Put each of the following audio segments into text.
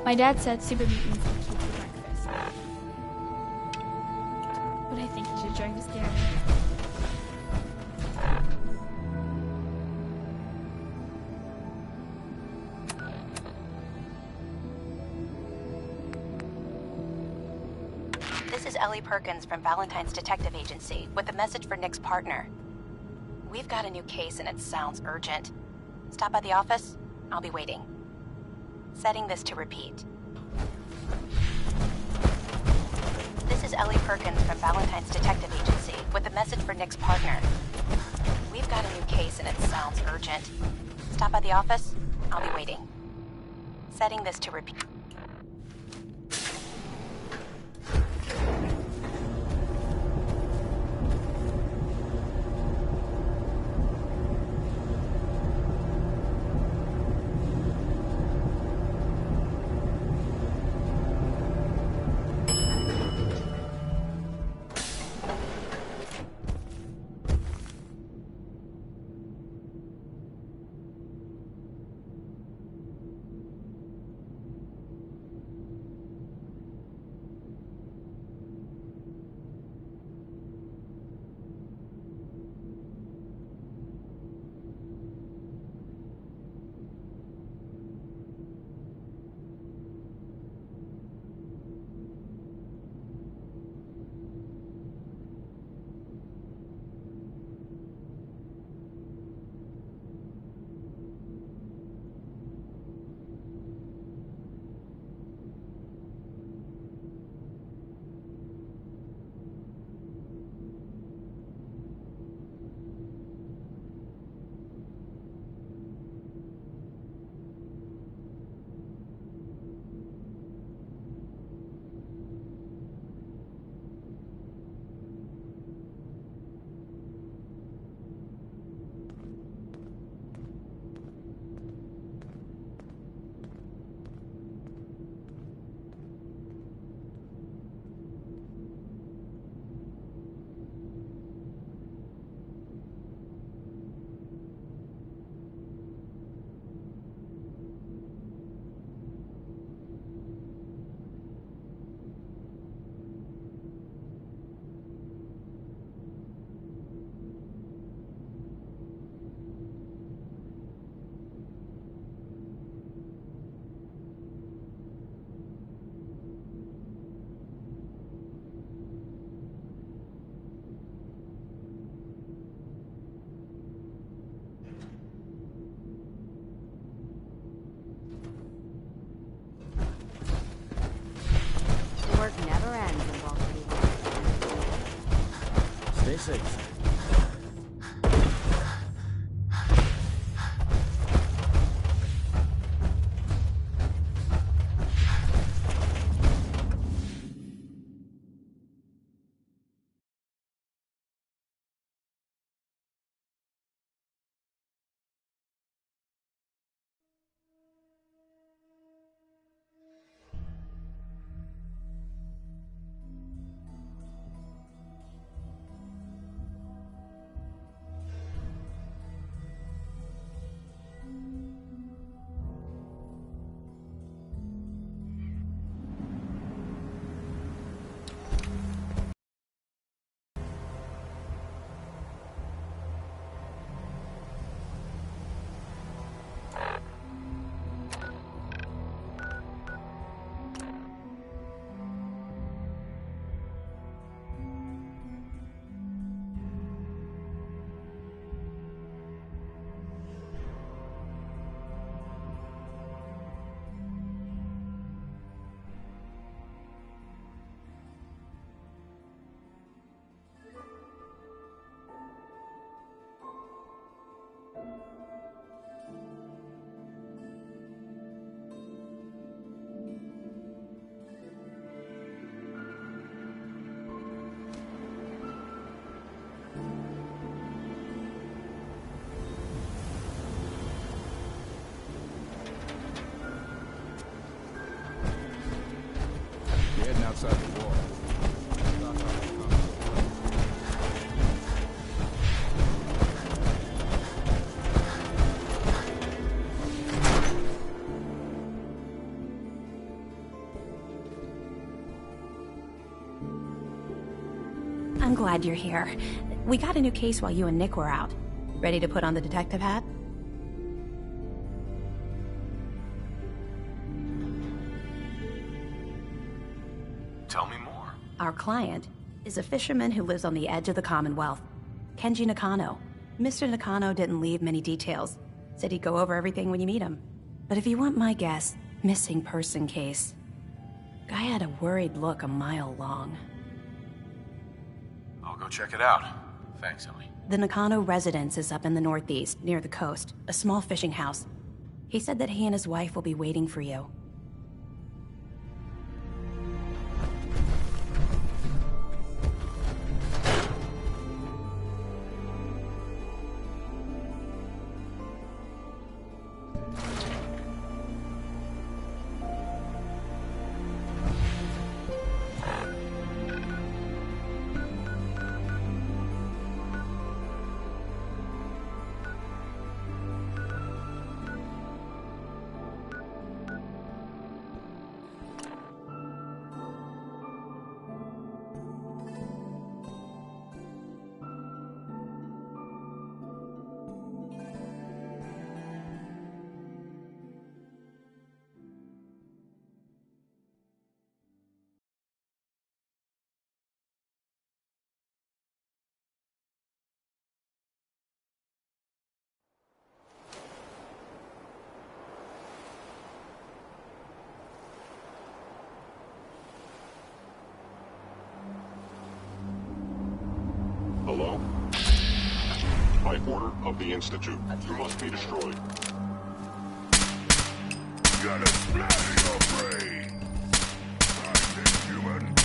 My dad said super mutants are cute for breakfast. But I think he should join us, Gary. This is Ellie Perkins from Valentine's Detective Agency with a message for Nick's partner. We've got a new case and it sounds urgent. Stop by the office. I'll be waiting. Setting this to repeat. This is Ellie Perkins from Valentine's Detective Agency with a message for Nick's partner. We've got a new case and it sounds urgent. Stop by the office. I'll be waiting. Setting this to repeat. Work never ends in Baltimore. Stay safe. Heading outside the wall. I'm glad you're here. We got a new case while you and Nick were out. Ready to put on the detective hat? Tell me more. Our client is a fisherman who lives on the edge of the Commonwealth. Kenji Nakano. Mr. Nakano didn't leave many details. Said he'd go over everything when you meet him. But if you want my guess, missing person case. Guy had a worried look a mile long. I'll go check it out. Thanks, Ellie. The Nakano residence is up in the northeast, near the coast. A small fishing house. He said that he and his wife will be waiting for you. Hello? By order of the Institute, you must be destroyed. Gotta splatter your brain! I'm inhuman!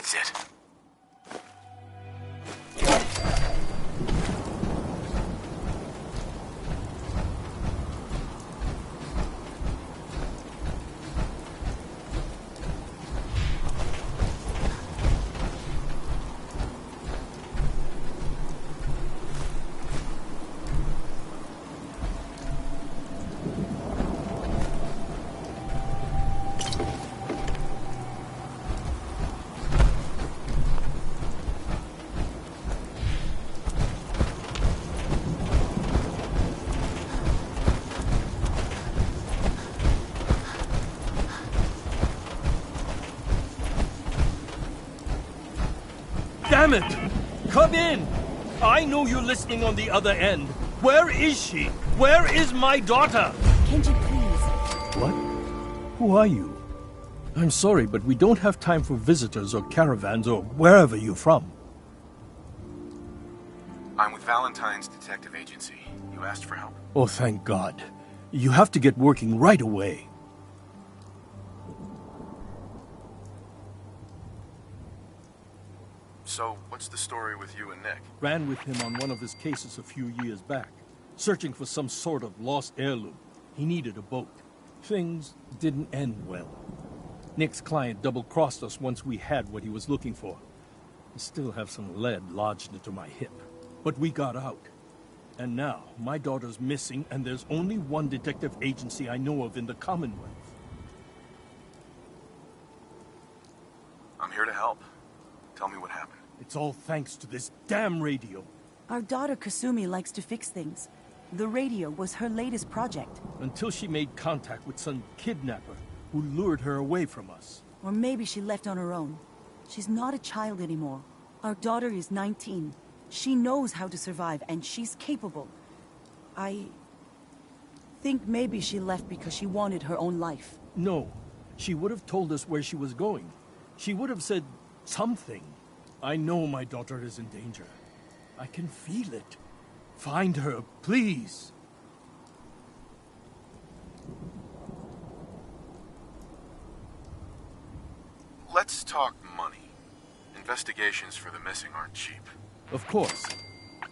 That's it. Damn it! Come in! I know you're listening on the other end. Where is she? Where is my daughter? Kenji, please. What? Who are you? I'm sorry, but we don't have time for visitors or caravans or wherever you're from. I'm with Valentine's Detective Agency. You asked for help. Oh, thank God. You have to get working right away. So, what's the story with you and Nick? Ran with him on one of his cases a few years back, searching for some sort of lost heirloom. He needed a boat. Things didn't end well. Nick's client double-crossed us once we had what he was looking for. I still have some lead lodged into my hip. But we got out. And now, my daughter's missing, and there's only one detective agency I know of in the Commonwealth. I'm here to help. Tell me what happened. It's all thanks to this damn radio. Our daughter Kasumi likes to fix things. The radio was her latest project. Until she made contact with some kidnapper who lured her away from us. Or maybe she left on her own. She's not a child anymore. Our daughter is 19. She knows how to survive, and she's capable. I think maybe she left because she wanted her own life. No. She would have told us where she was going. She would have said something. I know my daughter is in danger. I can feel it. Find her, please. Let's talk money. Investigations for the missing aren't cheap. Of course.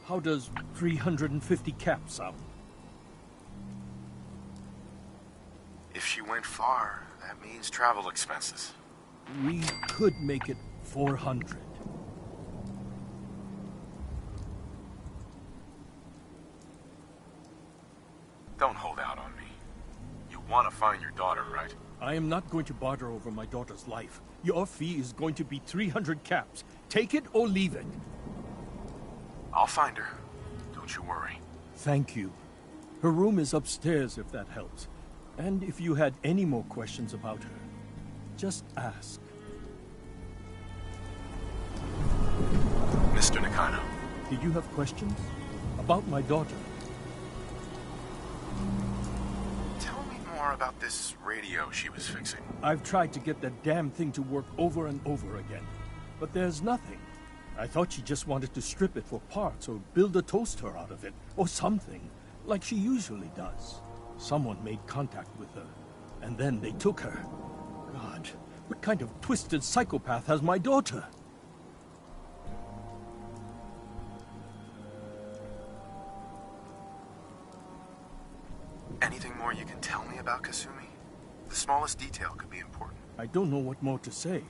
How does 350 caps sound? If she went far, that means travel expenses. We could make it 400. Don't hold out on me. You want to find your daughter, right? I am not going to barter over my daughter's life. Your fee is going to be 300 caps. Take it or leave it. I'll find her. Don't you worry. Thank you. Her room is upstairs if that helps. And if you had any more questions about her, just ask. Mr. Nakano. Did you have questions? About my daughter? Tell me more about this radio she was fixing. I've tried to get that damn thing to work over and over again, but there's nothing. I thought she just wanted to strip it for parts or build a toaster out of it, or something, like she usually does. Someone made contact with her, and then they took her. God, what kind of twisted psychopath has my daughter? Anything more you can tell me about Kasumi? The smallest detail could be important. I don't know what more to say.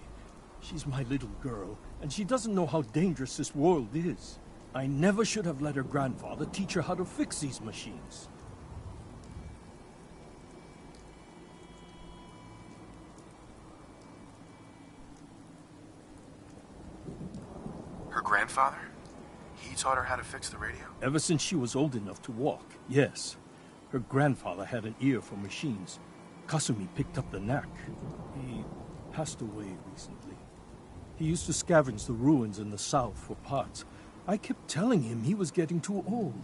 She's my little girl, and she doesn't know how dangerous this world is. I never should have let her grandfather teach her how to fix these machines. Her grandfather? He taught her how to fix the radio? Ever since she was old enough to walk, yes. Her grandfather had an ear for machines. Kasumi picked up the knack. He passed away recently. He used to scavenge the ruins in the south for parts. I kept telling him he was getting too old.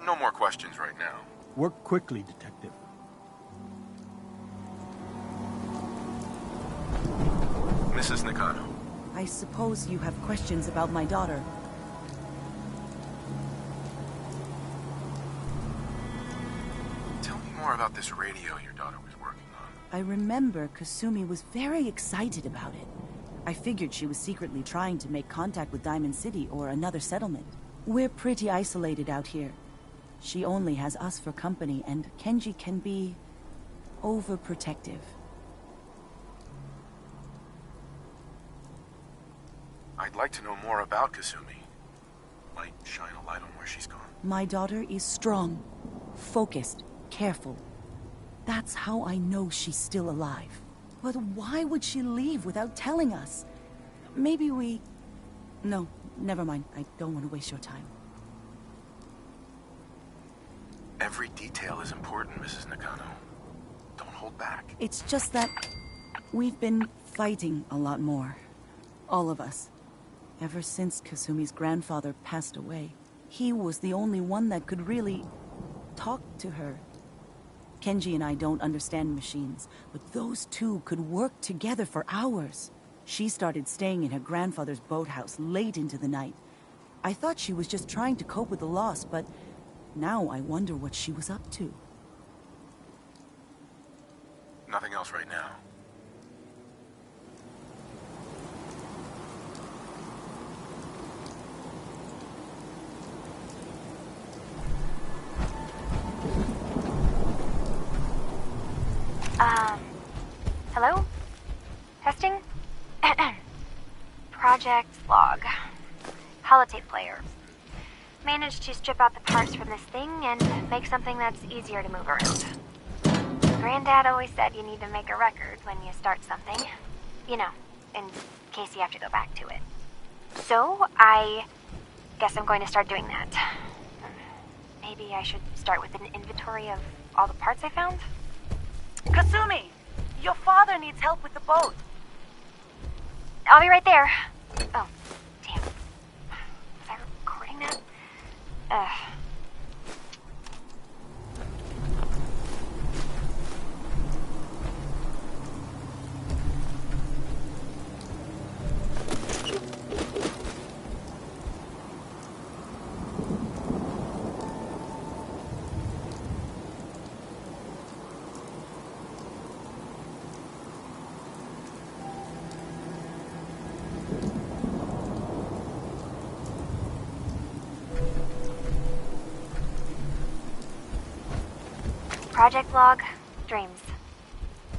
No more questions right now. Work quickly, Detective. Mrs. Nakano. I suppose you have questions about my daughter. more about this radio your daughter was working on. I remember Kasumi was very excited about it. I figured she was secretly trying to make contact with Diamond City or another settlement. We're pretty isolated out here. She only has us for company, and Kenji can be overprotective. I'd like to know more about Kasumi. Might shine a light on where she's gone. My daughter is strong, focused, careful. That's how I know she's still alive. But why would she leave without telling us? Maybe we... No, never mind. I don't want to waste your time. Every detail is important, Mrs. Nakano. Don't hold back. It's just that we've been fighting a lot more. All of us. Ever since Kasumi's grandfather passed away. He was the only one that could really talk to her. Kenji and I don't understand machines, but those two could work together for hours. She started staying in her grandfather's boathouse late into the night. I thought she was just trying to cope with the loss, but now I wonder what she was up to. Nothing else right now. Hello? Testing? Project Log. Holotape player. Managed to strip out the parts from this thing and make something that's easier to move around. Granddad always said you need to make a record when you start something. You know, in case you have to go back to it. So, I guess I'm going to start doing that. Maybe I should start with an inventory of all the parts I found? Kasumi! Your father needs help with the boat. I'll be right there. Oh, damn. Was I recording that? Project Log, Dreams.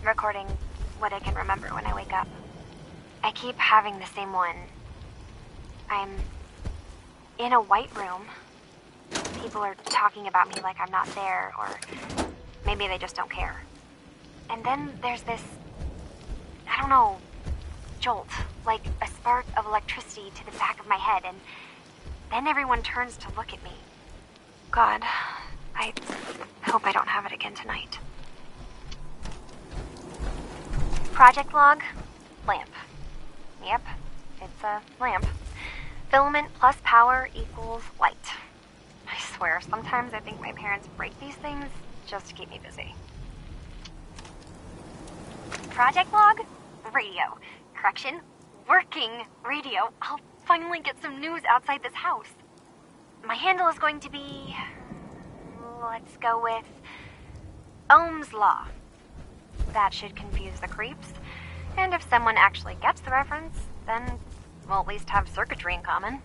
Recording what I can remember when I wake up. I keep having the same one. I'm in a white room. People are talking about me like I'm not there, or maybe they just don't care. And then there's this, I don't know, jolt, like a spark of electricity to the back of my head, and then everyone turns to look at me. God, I hope I don't have it again tonight. Project Log, lamp. Yep, it's a lamp. Filament plus power equals light. I swear, sometimes I think my parents break these things just to keep me busy. Project Log, radio. Correction, working radio. I'll finally get some news outside this house. My handle is going to be... let's go with Ohm's Law. That should confuse the creeps. And if someone actually gets the reference, then we'll at least have circuitry in common.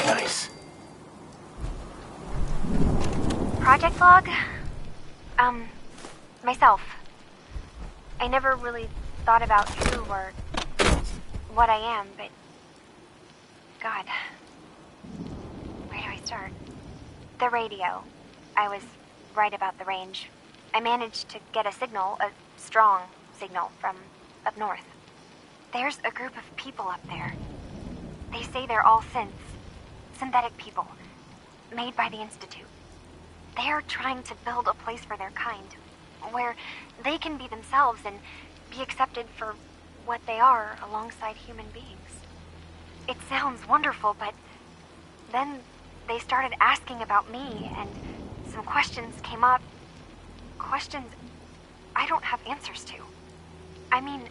Nice. Project log? Myself. I never really thought about who or what I am, but... God. Where do I start? The radio. I was right about the range. I managed to get a signal, a strong signal, from up north. There's a group of people up there. They say they're all synthetic people, made by the Institute. They're trying to build a place for their kind, where they can be themselves and be accepted for what they are alongside human beings. It sounds wonderful, but then they started asking about me, and some questions came up. Questions I don't have answers to. I mean,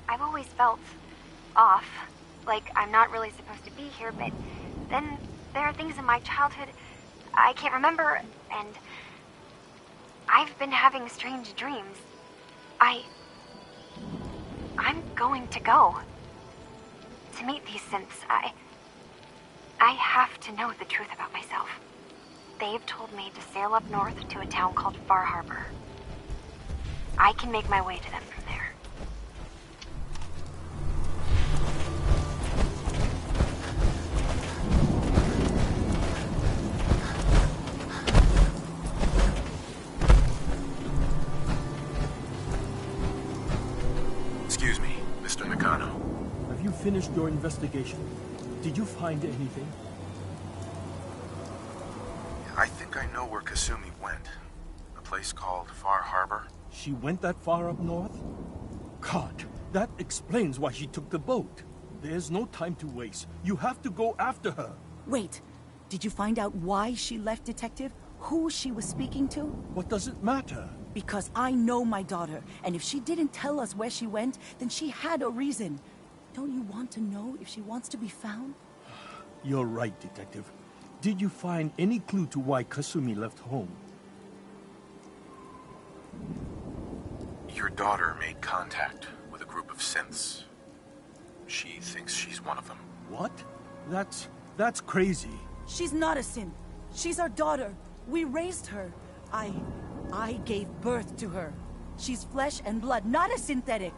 I've always felt off, like I'm not really supposed to be here, but then there are things in my childhood I can't remember, and I've been having strange dreams. I'm going to go. To meet these synths, I have to know the truth about myself. They've told me to sail up north to a town called Far Harbor. I can make my way to them from there. Excuse me, Mr. Nakano. Have you finished your investigation? Did you find anything? I think I know where Kasumi went. A place called Far Harbor. She went that far up north? God, that explains why she took the boat. There's no time to waste. You have to go after her. Wait, did you find out why she left, Detective? Who she was speaking to? What does it matter? Because I know my daughter, and if she didn't tell us where she went, then she had a reason. Don't you want to know if she wants to be found? You're right, Detective. Did you find any clue to why Kasumi left home? Your daughter made contact with a group of synths. She thinks she's one of them. What? That's crazy. She's not a synth. She's our daughter. We raised her. I gave birth to her. She's flesh and blood, not a synthetic.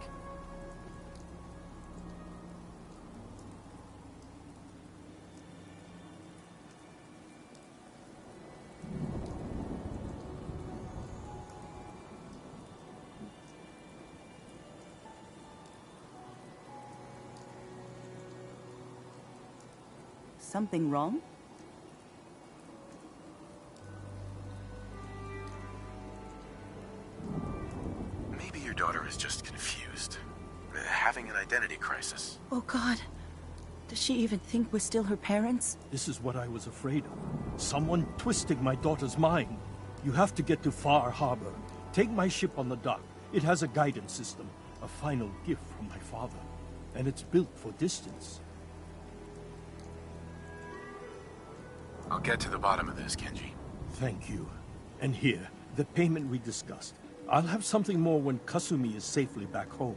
Something wrong? Maybe your daughter is just confused. Having an identity crisis. Oh God. Does she even think we're still her parents? This is what I was afraid of. Someone twisting my daughter's mind. You have to get to Far Harbor. Take my ship on the dock. It has a guidance system. A final gift from my father. And it's built for distance. I'll get to the bottom of this, Kenji. Thank you. And here, the payment we discussed. I'll have something more when Kasumi is safely back home.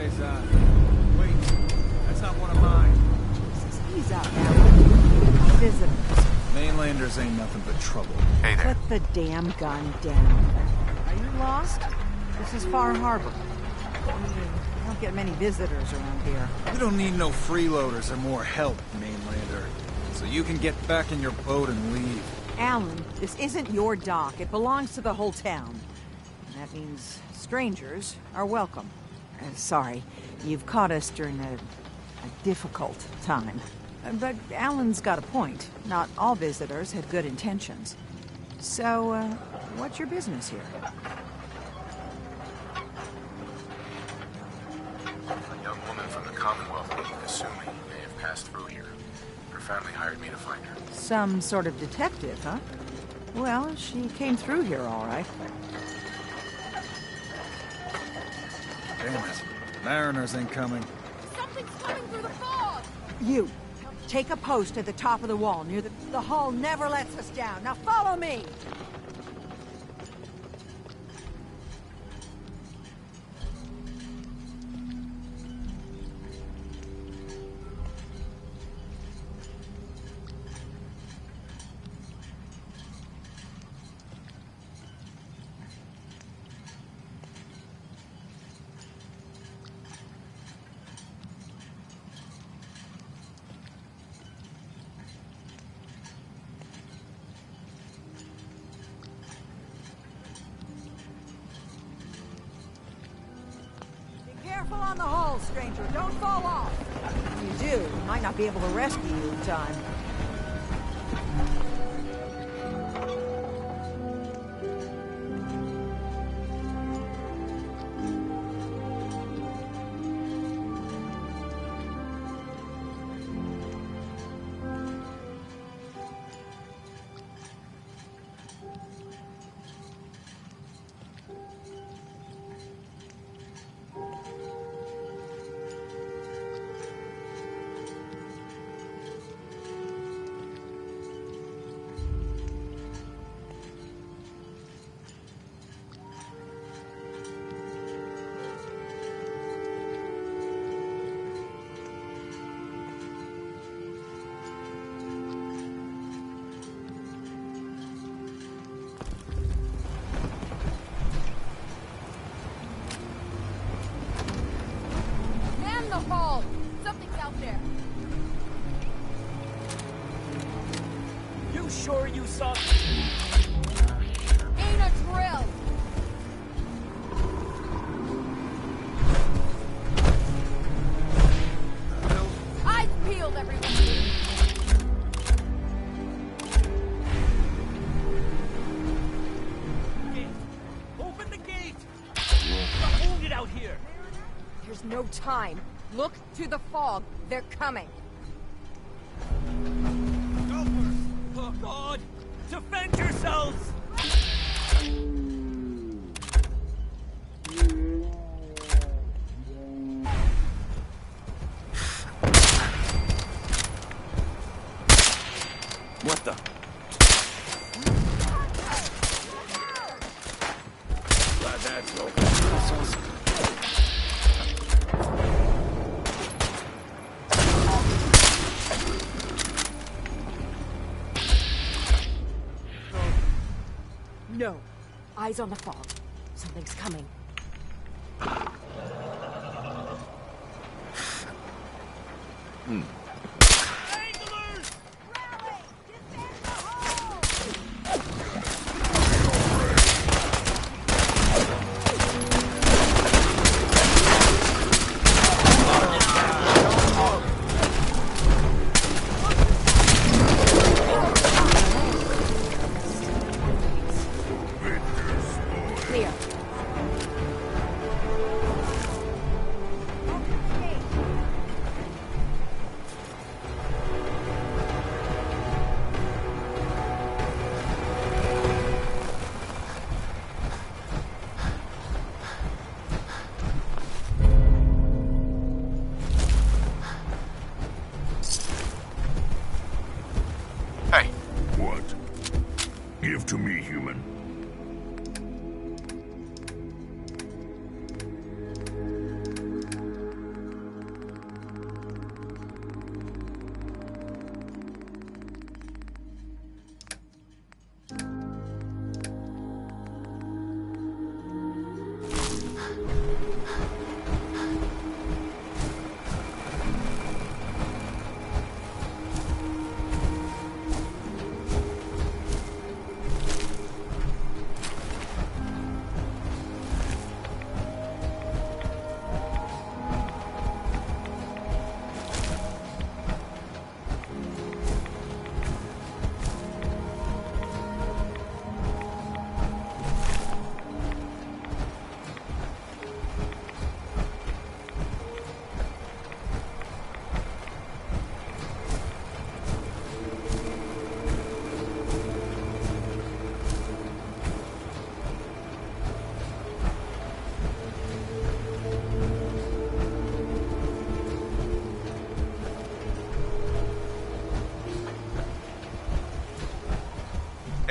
Okay, Zan. Wait, that's not one of mine. Ease up, Alan. Visitors. Mainlanders ain't nothing but trouble. Hey there. Put the damn gun down. Are you lost? This is Far Harbor. We don't get many visitors around here. We don't need no freeloaders or more help, Mainlander. So you can get back in your boat and leave. Alan, this isn't your dock. It belongs to the whole town. And that means strangers are welcome. Sorry, you've caught us during a difficult time. But Alan's got a point. Not all visitors have good intentions. So, what's your business here? A young woman from the Commonwealth named Kasumi may have passed through here. Her family hired me to find her. Some sort of detective, huh? Well, she came through here all right. Damn it. Mariners ain't coming. Something's coming through the fog! You, take a post at the top of the wall near the hull never lets us down. Now follow me! Careful on the hull, stranger. Don't fall off. If you do, we might not be able to rescue you in time. Man the hall! Something's out there. You sure you saw... Ain't a drill! Eyes peeled, everyone! Open the gate! You're wounded out here! There's no time. Look to the fog. They're coming. Gophers! Oh, God! Defend yourselves! What the? Glad that's over. No. Eyes on the fog. Something's coming. Clear. Hey, What? Give to me, human.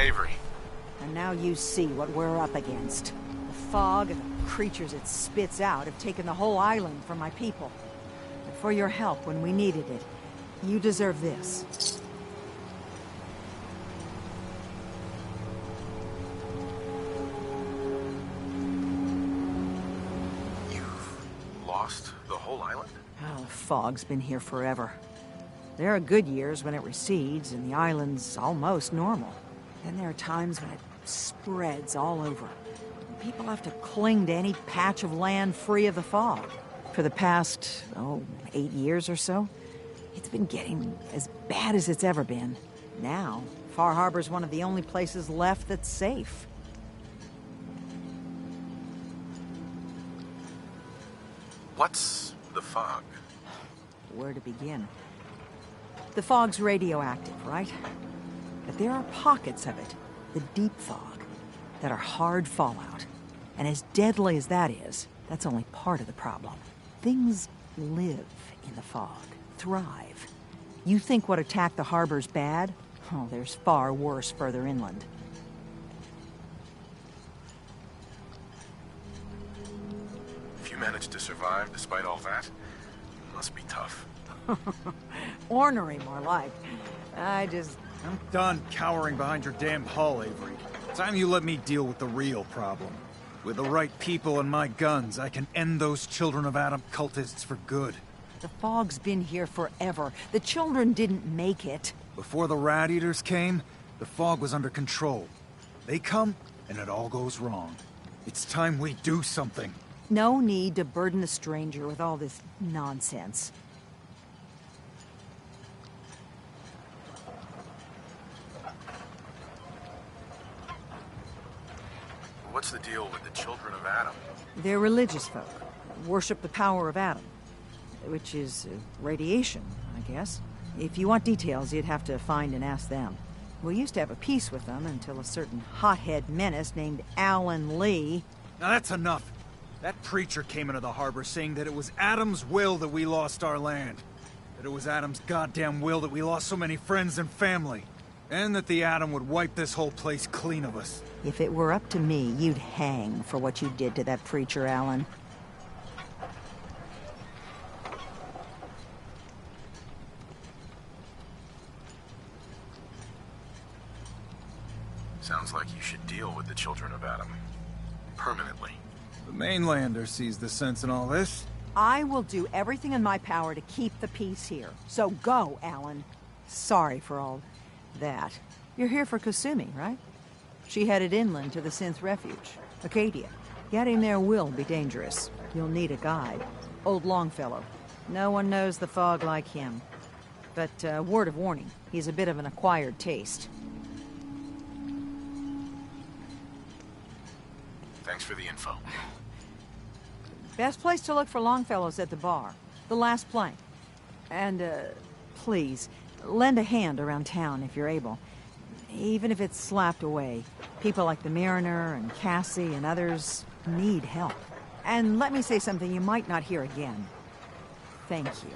Avery. And now you see what we're up against. The fog and the creatures it spits out have taken the whole island from my people. And for your help when we needed it, you deserve this. Lost the whole island? Oh, the fog's been here forever. There are good years when it recedes and the island's almost normal. Then there are times when it spreads all over. People have to cling to any patch of land free of the fog. For the past, 8 years or so, it's been getting as bad as it's ever been. Now, Far Harbor's one of the only places left that's safe. What's the fog? Where to begin? The fog's radioactive, right? But there are pockets of it, the deep fog, that are hard fallout. And as deadly as that is, that's only part of the problem. Things live in the fog, thrive. You think what attacked the harbor's bad? Oh, there's far worse further inland. If you managed to survive despite all that, it must be tough. Ornery, more like. I'm done cowering behind your damn hull, Avery. Time you let me deal with the real problem. With the right people and my guns, I can end those Children of Adam cultists for good. The fog's been here forever. The children didn't make it. Before the Rat Eaters came, the fog was under control. They come, and it all goes wrong. It's time we do something. No need to burden the stranger with all this nonsense. What's the deal with the Children of Adam? They're religious folk. Worship the power of Adam. Which is radiation, I guess. If you want details, you'd have to find and ask them. We used to have a peace with them until a certain hothead menace named Alan Lee... Now that's enough. That preacher came into the harbor saying that it was Adam's will that we lost our land. That it was Adam's goddamn will that we lost so many friends and family. And that the Atom would wipe this whole place clean of us. If it were up to me, you'd hang for what you did to that preacher, Alan. Sounds like you should deal with the Children of Adam. Permanently. The mainlander sees the sense in all this. I will do everything in my power to keep the peace here. So go, Alan. Sorry for all that. You're here for Kasumi, right? She headed inland to the Synth Refuge, Acadia. Getting there will be dangerous. You'll need a guide. Old Longfellow. No one knows the fog like him. But, word of warning, he's a bit of an acquired taste. Thanks for the info. Best place to look for Longfellow's at the bar. The last plank. And, please, lend a hand around town if you're able. Even if it's slapped away. People like the Mariner and Cassie and others need help. And let me say something you might not hear again. Thank you.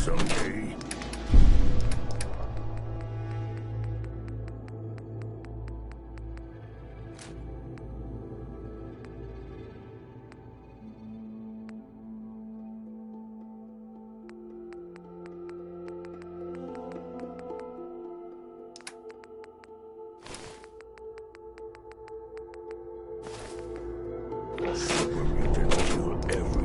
someday. Super mutant kill everyone.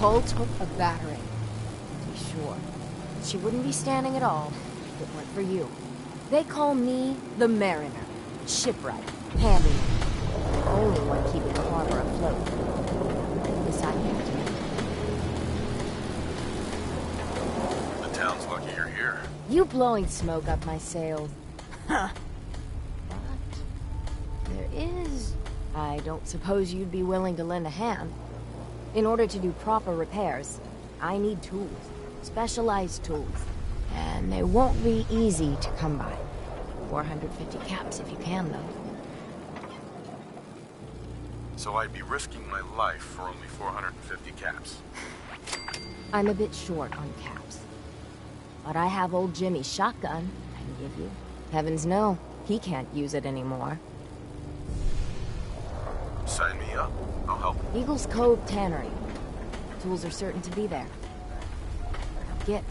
Hull took a battering, to be sure. She wouldn't be standing at all if it weren't for you. They call me the Mariner, shipwright, handyman, the only one keeping the harbor afloat. Besides me. The town's lucky you're here. You blowing smoke up my sails. Huh. But there is... I don't suppose you'd be willing to lend a hand. In order to do proper repairs, I need tools. Specialized tools. And they won't be easy to come by. 450 caps if you can, though. So I'd be risking my life for only 450 caps. I'm a bit short on caps. But I have old Jimmy's shotgun I can give you. Heavens no, he can't use it anymore. Sign me up. I'll help. Eagles Cove Tannery. Tools are certain to be there. Get.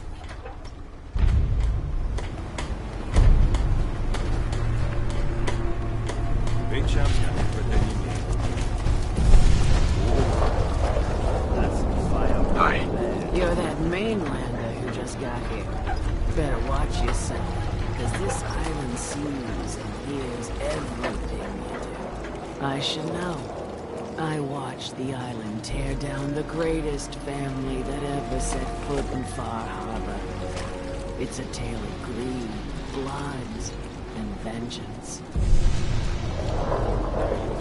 Big shop's got everything you need. That's some fire. Hi. You're that mainlander who just got here. Better watch yourself, because this island sees and hears everything you do. I should know. I watched the island tear down the greatest family that ever set foot in Far Harbor. It's a tale of greed, blood, and vengeance.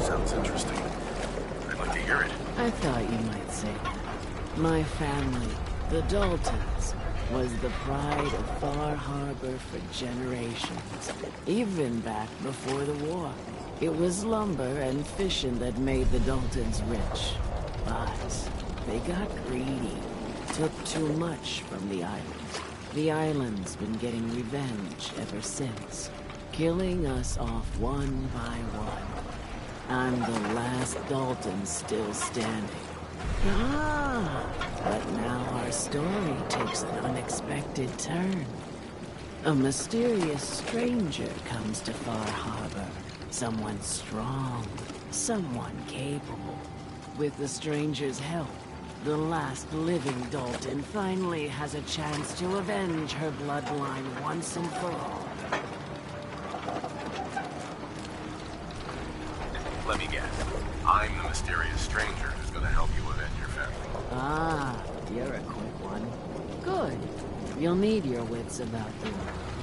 Sounds interesting. I'd like to hear it. I thought you might say that. My family, the Daltons, was the pride of Far Harbor for generations, even back before the war. It was lumber and fishing that made the Daltons rich. But they got greedy, took too much from the island. The island's been getting revenge ever since, killing us off one by one. I'm the last Dalton still standing. But now our story takes an unexpected turn. A mysterious stranger comes to Far Harbor. Someone strong, someone capable. With the stranger's help, the last living Dalton finally has a chance to avenge her bloodline once and for all. Let me guess. I'm the mysterious stranger who's gonna help you avenge your family. Ah, you're a quick one. Good. You'll need your wits about you,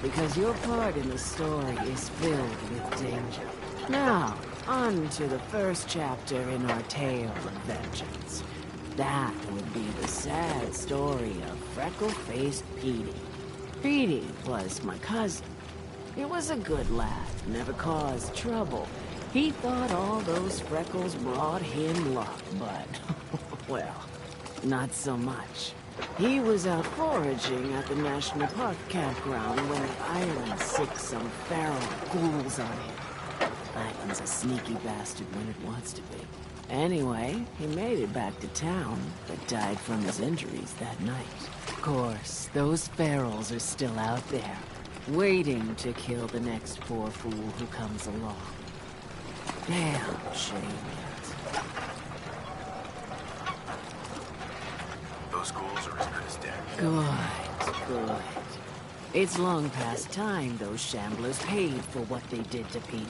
because your part in the story is filled with danger. Now, on to the first chapter in our tale of vengeance. That would be the sad story of freckle-faced Petey. Petey was my cousin. He was a good lad, never caused trouble. He thought all those freckles brought him luck, but, well, not so much. He was out foraging at the National Park campground when the island sicked some feral ghouls on him. Island's a sneaky bastard when it wants to be. Anyway, he made it back to town, but died from his injuries that night. Of course, those ferals are still out there, waiting to kill the next poor fool who comes along. Damn shame. Those ghouls are as good as dead. Good. It's long past time those shamblers paid for what they did to Petey.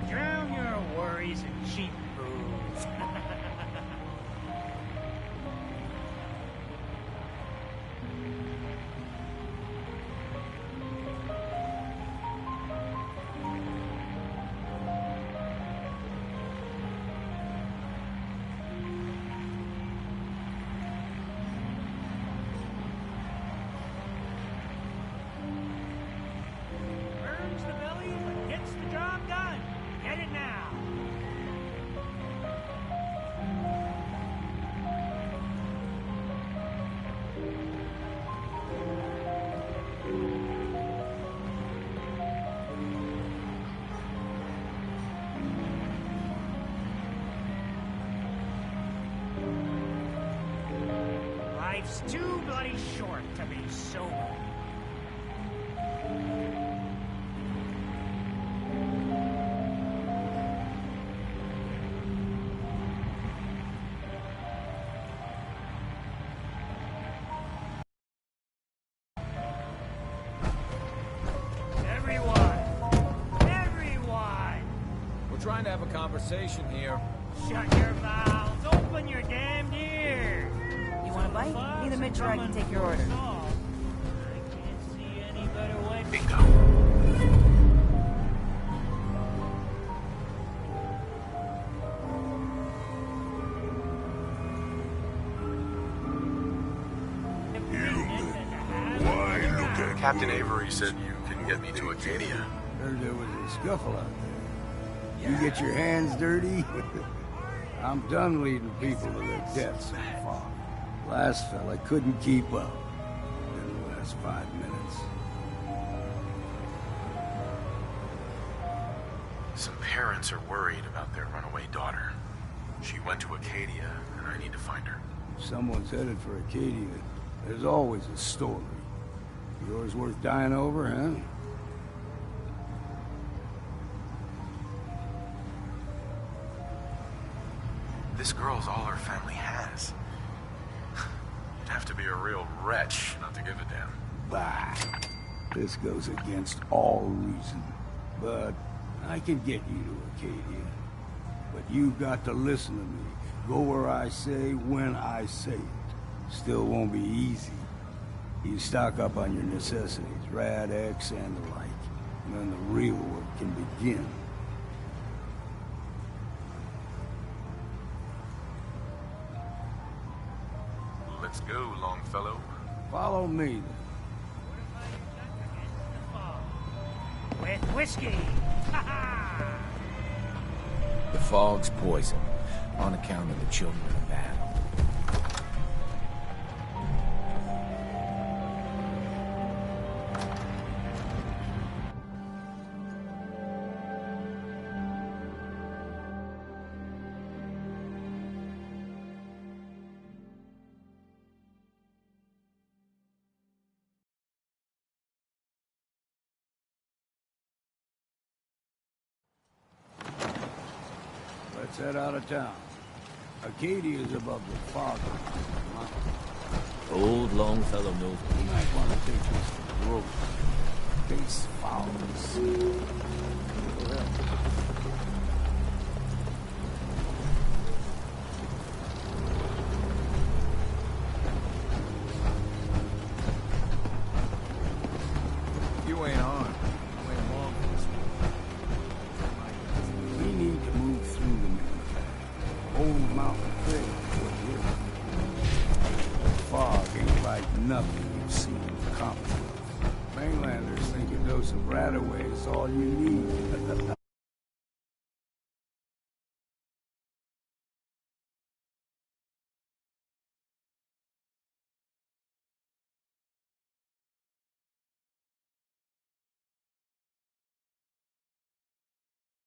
Drown your worries in cheap booze. Burns the belly, but gets the job done. Get it now. Life's too bloody short to be sober. Everyone! We're trying to have a conversation here. Shut your mouths! Open your damned ears! You want a bite? Either Mitch or I can take your order. I can't see any better way. Bingo. Captain Avery said you can get me to Acadia. Heard there was a scuffle out there. You get your hands dirty? I'm done leading people to their deaths so far. Last fella couldn't keep up. In the last 5 minutes. Some parents are worried about their runaway daughter. She went to Acadia, and I need to find her. If someone's headed for Acadia, there's always a story. Yours worth dying over, huh? This girl's all her family has. You'd have to be a real wretch not to give a damn. Bah. This goes against all reason. But I can get you to Acadia. But you've got to listen to me. Go where I say, when I say it. Still won't be easy. You stock up on your necessities, Rad-X and the like. And then the real work can begin. Let's go, Longfellow. Follow me, then. With whiskey. The fog's poison, on account of the children of battle. Let's head out of town. Acadia is above the fog. Old Longfellow knows what You might want to take this to the road. Face fouls. You ain't on. You ain't long for this one. We need to move through the manufacturing. Old Mountain Trail is what we're looking. The fog ain't like nothing you've seen in the Commonwealth. Mainlanders think a dose of Radaway is all you need.